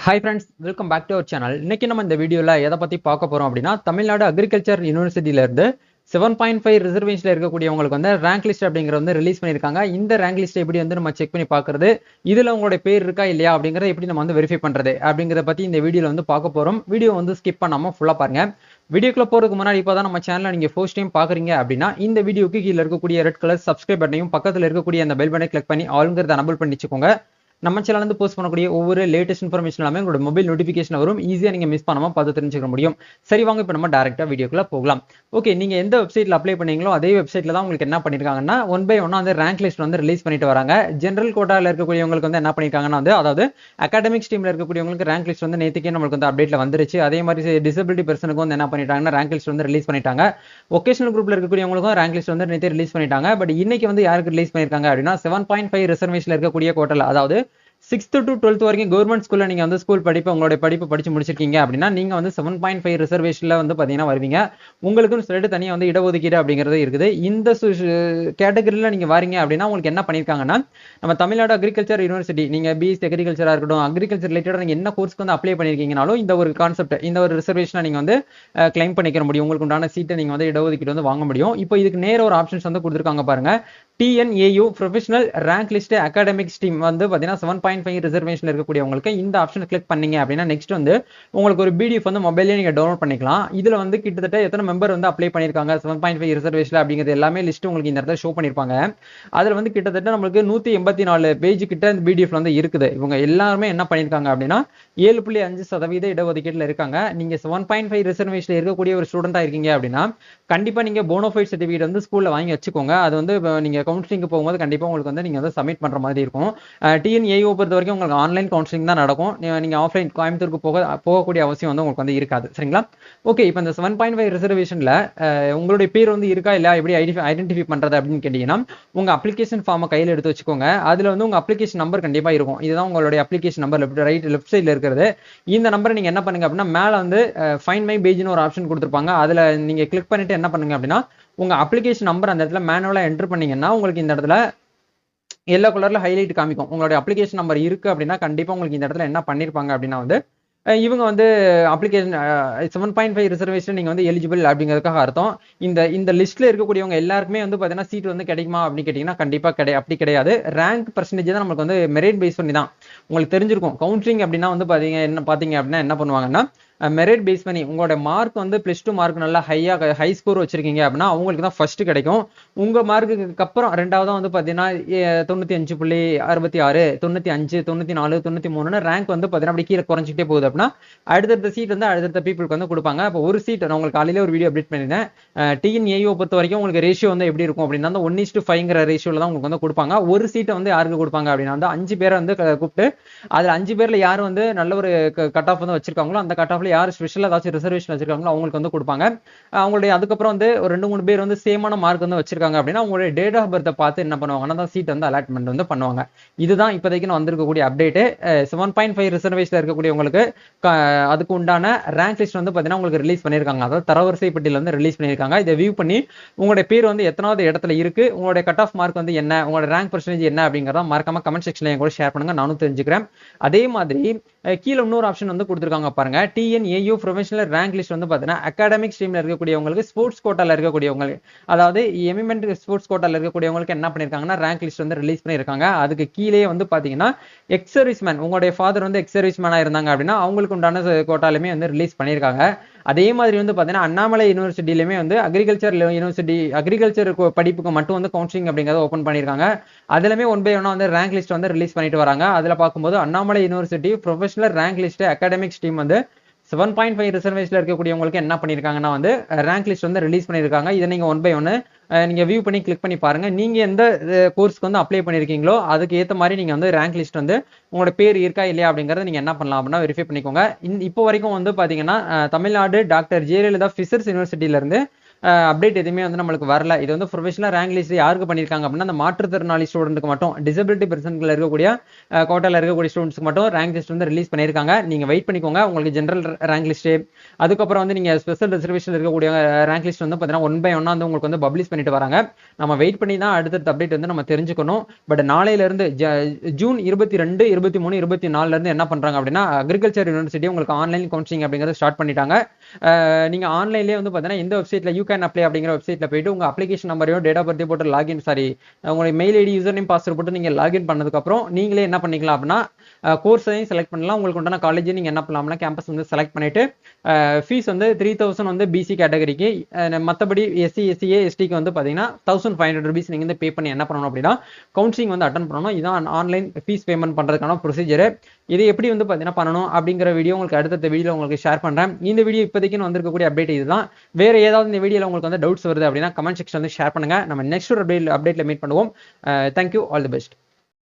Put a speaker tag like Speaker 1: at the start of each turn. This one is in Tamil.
Speaker 1: Hi friends, welcome back to our channel. இன்னைக்கு நம்ம இந்த வீடியோல எதை பத்தி பார்க்க போறோம் அப்படின்னா தமிழ்நாடு அக்ரிகல்ச்சர் யூனிவர்சிட்டியில இருந்து 7.5 ரிசர்வேஷன்ல இருக்கக்கூடியவங்களுக்கு வந்து ரேங்க் லிஸ்ட் அப்படிங்கறது வந்து ரிலீஸ் பண்ணிருக்காங்க. இந்த ரேங்க் லிஸ்ட் எப்படி வந்து நம்ம செக் பண்ணி பார்க்கிறது, இதுல உங்களுடைய பேர் இருக்கா இல்லையா அப்படிங்கறத எப்படி நம்ம வந்து வெரிஃபை பண்றது அப்படிங்கறத பத்தி இந்த வீடியோல வந்து பார்க்க போறோம். வீடியோ வந்து ஸ்கிப் பண்ணாம ஃபுல்லா பாருங்க. வீடியோக்குள்ள போறதுக்கு முன்னாடி இப்பதான் நம்ம சேனலை நீங்க ஃபர்ஸ்ட் டைம் பாக்குறீங்க அப்படின்னா இந்த வீடியோக்கு கீழ இருக்கக்கூடிய ரெட் கலர் சப்ஸ்கிரைப் பட்டனையும் பக்கத்துல இருக்கக்கூடிய அந்த பெல் பட்டனை கிளிக் பண்ணி ஆல்ங்கிறத எனேபிள் பண்ணி வச்சுக்கோங்க. நம்ம சேனல்ல இருந்து போஸ்ட் பண்ணக்கூடிய ஒவ்வொரு லேட்டஸ்ட் இன்ஃபர்மேஷன் எல்லாமே உங்களோட மொபைல் நோட்டிஃபிகேஷன் வரும். ஈஸியா நீங்க மிஸ் பண்ணாம பார்த்து தெரிஞ்சுக்க முடியும். சரி வாங்க இப்போ நம்ம டைரக்டா வீடியோக்குள்ள போகலாம். ஓகே, நீங்க எந்த வெப்சைட்ல அப்ளை பண்ணீங்களோ அதே வெப்சைட்ல தான் உங்களுக்கு என்ன பண்ணிருக்காங்கன்னா ஒன் பை ஒன்னா அந்த ரேங்க் லிஸ்ட் வந்து ரிலீஸ் பண்ணிட்டு வராங்க. ஜெனரல் கோட்டால இருக்கக்கூடியவங்களுக்கு வந்து என்ன பண்ணிருக்காங்கன்னா வந்து அதாவது அகாடமிக் ஸ்ட்ரீம்ல இருக்கக்கூடியவங்களுக்கு ரேங்க் லிஸ்ட் வந்து நேத்துக்கே நம்மளுக்கு வந்து அப்டேட்ல வந்துருச்சு. அதே மாதிரி டிசபிலிட்டி பர்சனுக்கு வந்து என்ன பண்ணிட்டாங்கன்னா ரேங்க் லிஸ்ட் வந்து ரிலீஸ் பண்ணிட்டாங்க. வொகேஷனல் குரூப்ல இருக்கக்கூடியவங்களுக்கும் ரேங்க் லிஸ்ட் வந்து நேத்தே ரிலீஸ் பண்ணிட்டாங்க. பட் இன்னைக்கு வந்து யாருக்கு ரிலீஸ் பண்ணிருக்காங்க அப்படின்னா 7.5 ரிசர்வேஷன்ல இருக்கக்கூடிய கோட்டால அதாவது 6th to 12th வரைக்கும் கவர்மெண்ட் ஸ்கூல்ல நீங்க வந்து ஸ்கூல் படிப்பு உங்களுடைய படிப்பு படிச்சு முடிச்சிருக்கீங்க அப்படின்னா நீங்க வந்து 7.5 ரிசர்வேஷன்ல வந்து பாத்தீங்கன்னா வருவீங்க. உங்களுக்குன்னு சொல்லிட்டு தனியா வந்து இடஒதுக்கீடு அப்படிங்கிறது இருக்குது. இந்த கேட்டகரியில நீங்க வாரீங்க அப்படின்னா உங்களுக்கு என்ன பண்ணிருக்காங்கன்னா நம்ம தமிழ்நாடு அக்ரிகல்ச்சர் யூனிவர்சிட்டி நீங்க பிஎஸ்சி அக்ரிகல்ச்சரா இருக்கட்டும் அக்ரிகல்ச்சர் ரிலேட்டடா நீங்க என்ன கோர்ஸ்க்கு வந்து அப்ளை பண்ணிருக்கீங்கனாலும் இந்த ஒரு கான்செப்ட் இந்த ஒரு ரிசர்வேஷனை நீங்க வந்து கிளைம் பண்ணிக்க முடியும். உங்களுக்கு உண்டான சீட்டை நீங்க வந்து இடஒதுக்கீடு வந்து வாங்க முடியும். இப்போ இதுக்கு நேர ஒரு ஆப்ஷன்ஸ் வந்து கொடுத்துருக்காங்க பாருங்க. TNAU professional rank list academic stream வந்து பாத்தீங்கன்னா 7.5 ரிசர்வேஷன்ல இருக்கக்கூடியவங்களுக்கு இந்த ஆப்ஷனை கிளிக் பண்ணீங்க அப்படின்னா நெக்ஸ்ட் வந்து உங்களுக்கு ஒரு பிடிஎஃப் வந்து மொபைல்ல நீங்க டவுன்லோட் பண்ணிக்கலாம். இதுல வந்து கிட்டத்தட்ட எத்தனை மெம்பர் வந்து அப்ளை பண்ணிருக்காங்க 7.5 ரிசர்வேஷன் அப்படிங்கிறது எல்லாமே லிஸ்ட் உங்களுக்கு இந்த இடத்துல ஷோ பண்ணிருப்பாங்க. அதுல வந்து கிட்டத்தட்ட நம்மளுக்கு 184 பேஜ் கிட்ட இந்த பிடிஎஃப் வந்து இருக்குது. இவங்க எல்லாருமே என்ன பண்ணிருக்காங்க அப்படின்னா 7.5% இடஒதுக்கீடுல இருக்காங்க. நீங்க 7.5 ரிசர்வேஷன்ல இருக்கக்கூடிய ஒரு ஸ்டூடெண்டா இருக்கீங்க அப்படின்னா கண்டிப்பா நீங்க போனோஃபைட் சர்டிஃபிகேட் வந்து ஸ்கூல்ல வாங்கி வச்சுக்கோங்க. அது வந்து நீங்க கவுன்சிலிங் போகும்போது கண்டிப்பா உங்களுக்கு வந்து நீங்க வந்து சப்மிட் பண்ற மாதிரி இருக்கும். TNAU பொறுத்த வரைக்கும் உங்களுக்கு ஆன்லைன் கவுன்சிலிங் தான் நடக்கும். நீங்க ஆஃப்லைன் கோயம்புத்தூருக்கு போகக்கூடிய அவசியம் வந்து உங்களுக்கு வந்து இருக்காது. சரிங்களா? ஓகே, இப்போ இந்த 7.5 ரிசர்வேஷன்ல உங்களுடைய பேர் வந்து இருக்கா இல்லையா எப்படி ஐடென்டிஃபை பண்றது அப்படின்னு கேட்டீங்கன்னா உங்க அப்ளிகேஷன் ஃபார்மை கையில் எடுத்து வச்சுக்கோங்க. அதுல வந்து உங்க அப்ளிகேஷன் நம்பர் கண்டிப்பா இருக்கும். இதுதான் உங்களுடைய அப்ளிகேஷன் நம்பர் லெஃப்ட் சைட்ல இருக்கிறது. இந்த நம்பரை நீங்க என்ன பண்ணுங்க அப்படின்னா மேல வந்து ஃபைண்ட் மை பேஜ்னு ஒரு ஆப்ஷன் கொடுத்துருப்பாங்க. அதுல நீங்க கிளிக் பண்ணிட்டு என்ன பண்ணுங்க அப்படின்னா உங்க அப்ளிகேஷன் நம்பர் அந்த இடத்துல மேனுவலா என்டர் பண்ணீங்கன்னா உங்களுக்கு இந்த இடத்துல எல்லோ கலர்ல ஹைலைட் காமிக்கும். உங்களுடைய அப்ளிகேஷன் நம்பர் இருக்கு அப்படின்னா கண்டிப்பா உங்களுக்கு இந்த இடத்துல என்ன பண்ணிருப்பாங்க அப்படின்னா வந்து இவங்க வந்து அப்ளிகேஷன் 7.5 ரிசர்வேஷன் நீங்க வந்து எலிஜிபிள் அப்படிங்கிறதுக்காக அர்த்தம். இந்த லிஸ்ட்ல இருக்கக்கூடியவங்க எல்லாருக்குமே வந்து பாத்தீங்கன்னா சீட் வந்து கிடைக்குமா அப்படின்னு கேட்டீங்கன்னா கண்டிப்பா அப்படி கிடையாது. ரேங்க் பர்சன்டேஜ் தான் நமக்கு வந்து மெரிட் பேஸ் பண்ணி தான். உங்களுக்கு தெரிஞ்சிருக்கும் கவுன்சிலிங் அப்படின்னா வந்து பாத்தீங்க அப்படின்னா என்ன பண்ணுவாங்கன்னா மெரிட் பேஸ் பண்ணி உங்களோட மார்க் வந்து +2 மார்க் நல்லா ஹை ஸ்கோர் வச்சிருக்கீங்க அப்படின்னா அவங்களுக்கு தான் ஃபர்ஸ்ட் கிடைக்கும். உங்க மார்க்குக்கு அப்புறம் ரெண்டாவதா வந்து பாத்தீங்கன்னா 95.66 95 94 93 ரேங்க் வந்து பாத்தீங்கன்னா அப்படி கீழே குறைஞ்சிட்டே போகுது அப்படின்னா அடுத்தடுத்த சீட் வந்து அடுத்தடுத்த பீப்புளுக்கு வந்து கொடுப்பாங்க. அப்போ ஒரு சீட் நான் உங்களுக்கு காலையில ஒரு வீடியோ அப்டேட் பண்ணிருந்தேன். TNAU பொறுத்த வரைக்கும் உங்களுக்கு ரேஷியோ வந்து எப்படி இருக்கும் அப்படின்னா 1:5ங்கிற ரேஷியோல தான் உங்களுக்கு வந்து கொடுப்பாங்க. ஒரு சீட்டை வந்து யாருக்கு கொடுப்பாங்க அப்படின்னா வந்து 5 பேரை வந்து கூப்பிட்டு அதுல 5 பேர்ல யாரு வந்து நல்ல ஒரு கட் ஆஃப் வந்து வச்சிருக்காங்களோ அந்த கட் ஆஃப்ல யாரு ஸ்பெஷலா ஏதாச்சும் ரிசர்வேஷன் வச்சிருக்காங்களோ அவங்களுக்கு வந்து கொடுப்பாங்க. அவங்களுடைய அதுக்கப்புறம் வந்து ஒரு 2-3 பேர் வந்து சேமான மார்க் வந்து வச்சிருக்காங்க அப்படின்னா அவங்களுடைய டேட் ஆஃப் பர்த்தை பார்த்து என்ன பண்ணுவாங்கன்னா சீட் வந்து அலாட்மெண்ட் வந்து பண்ணுவாங்க. இதுதான் இப்போதைக்கு நான் வந்திருக்கக்கூடிய அப்டேட். 7.5 ரிசர்வேஷன்ல இருக்கக்கூடியவங்களுக்கு அதுக்கு உண்டான ரேங்க் லிஸ்ட் வந்து பாத்தீங்கன்னா உங்களுக்கு ரிலீஸ் பண்ணிருக்காங்க. அதாவது தரவரிசை பட்டியல வந்து ரிலீஸ் பண்ணிருக்காங்க. இதை வியூ பண்ணி உங்களுடைய பேர் வந்து எத்தனாவது இடத்துல இருக்கு, உங்களுடைய கட் ஆஃப் மார்க் வந்து என்ன, உங்களோட ரேங்க் பர்சன்டேஜ் என்ன அப்படிங்கறத மறக்காம கமெண்ட் செக்ஷன்ல என் கூட ஷேர் பண்ணுங்க, நானும் தெரிஞ்சுக்கிறேன். அதே மாதிரி கீழே இன்னொரு ஆப்ஷன் வந்து கொடுத்துருக்காங்க பாருங்க. TNAU ப்ரொஃபஷனல் ரேங்க் லிஸ்ட் வந்து பாத்தீங்கன்னா அகாடமிக் ஸ்ட்ரீம்ல இருக்கக்கூடியவங்களுக்கு ஸ்போர்ட்ஸ் கோட்டால இருக்கக்கூடியவங்களுக்கு அதாவது எமிமெண்ட் ஸ்போர்ட்ஸ் கோட்டால இருக்கக்கூடியவங்களுக்கு என்ன பண்ணிருக்காங்கன்னா ரேங்க் லிஸ்ட் வந்து ரிலீஸ் பண்ணிருக்காங்க. அதுக்கு கீழே வந்து பாத்தீங்கன்னா எக்ஸ் சர்வீஸ்மேன் உங்களுடைய ஃபாதர் வந்து எக்ஸ் சர்வீஸ்மேனா இருந்தாங்க அப்படின்னா அவங்களுக்கு உண்டான கோட்டாலுமே வந்து ரிலீஸ் பண்ணிருக்காங்க. அதே மாதிரி வந்து பாத்தீங்கன்னா அண்ணாமலை யூனிவர்சிட்டியிலுமே வந்து அக்ரிகல்ச்சர் யூனிவர்சிட்டி அக்ரிகல்ச்சர் படிப்புக்கு மட்டும் வந்து கவுன்சிலிங் அப்படிங்கறத ஓபன் பண்ணிருக்காங்க. அதுலமே ஒன் பை ஒன்னா வந்து ரேங்க் லிஸ்ட் வந்து ரிலீஸ் பண்ணிட்டு வராங்க. அதுல பார்க்கும்போது Annamalai university professional rank list academic stream வந்து 7.5 ரிசர்வேஷன்ல இருக்கக்கூடியவங்களுக்கு என்ன பண்ணிருக்காங்கன்னா வந்து ரேங்க் லிஸ்ட் வந்து ரிலீஸ் பண்ணிருக்காங்க. இதை நீங்க ஒன் பை ஒன்னு நீங்க வியூ பண்ணி கிளிக் பண்ணி பாருங்க. நீங்க எந்த கோர்ஸ்க்கு வந்து அப்ளை பண்ணிருக்கீங்களோ அதுக்கு ஏத்த மாதிரி நீங்க வந்து ரேங்க் லிஸ்ட் வந்து உங்களோட பேர் இருக்கா இல்லையா அப்படிங்கறத நீங்க என்ன பண்ணலாம் அப்படின்னா வெரிஃபை பண்ணிக்கோங்க. இப்போ வரைக்கும் வந்து பாத்தீங்கன்னா தமிழ்நாடு டாக்டர் ஜெயலலிதா பிஷர்ஸ் யூனிவர்சிட்டியில இருந்து அப்டேட் எதுவுமே வந்து நம்மளுக்கு வரல. இது வந்து ப்ரொஃபஷனல் ரேங்க் லிஸ்ட் யாருக்கு பண்ணியிருக்காங்க அப்படின்னா, அந்த மாற்றுத்திறனாளி ஸ்டூடெண்ட்டுக்கு மட்டும், டிசபிலிட்டி பெர்சன்கள் இருக்கக்கூடிய கோட்டால இருக்கக்கூடிய ஸ்டூடெண்ட்ஸ்க்கு மட்டும் ரேங்க் லிஸ்ட் வந்து ரிலீஸ் பண்ணியிருக்காங்க. நீங்க வெயிட் பண்ணிக்கோங்க. உங்களுக்கு ஜென்ரல் ரேங்க் லிஸ்ட், அதுக்கப்புறம் வந்து நீங்க ஸ்பெஷல் ரிசர்வேஷன் இருக்கக்கூடிய ரேங்க் லிஸ்ட் வந்து பார்த்தீங்கன்னா 1 by 1 வந்து உங்களுக்கு வந்து பப்ளிஷ் பண்ணிட்டு வராங்க. நம்ம வெயிட் பண்ணி தான் அடுத்தடுத்த அப்டேட் வந்து நம்ம தெரிஞ்சுக்கணும். பட் நாளையில இருந்து ஜூன் 22, 23, 24ல இருந்து என்ன பண்றாங்க அப்படின்னா, அக்ரிகல்ச்சர் யூனிவர்சிட்டி உங்களுக்கு ஆன்லைன் கவுன்சிலிங் அப்படிங்கறத ஸ்டார்ட் பண்ணிட்டாங்க. நீங்க ஆன்லைன்லேயே வந்து பார்த்தீங்கன்னா இந்த வெப்சைட்ல யூ கேன் அப்ளை அப்படிங்கிற வெப்சைட்ல போயிட்டு உங்க அப்ளிகேஷன் நம்பரையும் டேட் ஆஃப் பர்த் போட்டு லாகின், சாரி உங்களுடைய mail ID user name password போட்டு நீங்க லாகின் பண்ணதுக்கு அப்புறம் நீங்களே என்ன பண்ணிக்கலாம் அப்படின்னா கோர்ஸையும் செலக்ட் பண்ணலாம். உங்களுக்கு உண்டான காலேஜ் நீங்க என்ன பண்ணலாம்னா கேம்பஸ் வந்து செலக்ட் பண்ணிட்டு ஃபீஸ் வந்து 3000 வந்து பிசி கேட்டகரிக்கு, மற்றபடி எஸ்சி எஸ்சிஏ எஸ்டிக்கு வந்து பார்த்தீங்கன்னா 1500 rupees நீங்க வந்து பே பண்ணி என்ன பண்ணணும் அப்படின்னா கவுன்சிலிங் வந்து அட்டன் பண்ணணும். இதான் ஆன்லைன் ஃபீஸ் பேமெண்ட் பண்றதுக்கான ப்ரொசீஜர். இது எப்படி வந்து பார்த்தீங்கன்னா பண்ணணும் அப்படிங்கிற வீடியோ உங்களுக்கு அடுத்த வீடியோ உங்களுக்கு ஷேர் பண்றேன். இந்த வீடியோ இப்போதைக்கு வந்திருக்கக்கூடிய அப்டேட் இதுதான். வேற ஏதாவது இந்த வீடியோல உங்களுக்கு வந்து டவுட்ஸ் வருது அப்படின்னா கமெண்ட் செக்ஷன் வந்து ஷேர் பண்ணுங்க. நம்ம நெக்ஸ்ட் ஒரு அப்டேட்ல மீட் பண்ணுவோம். Thank you, all the best.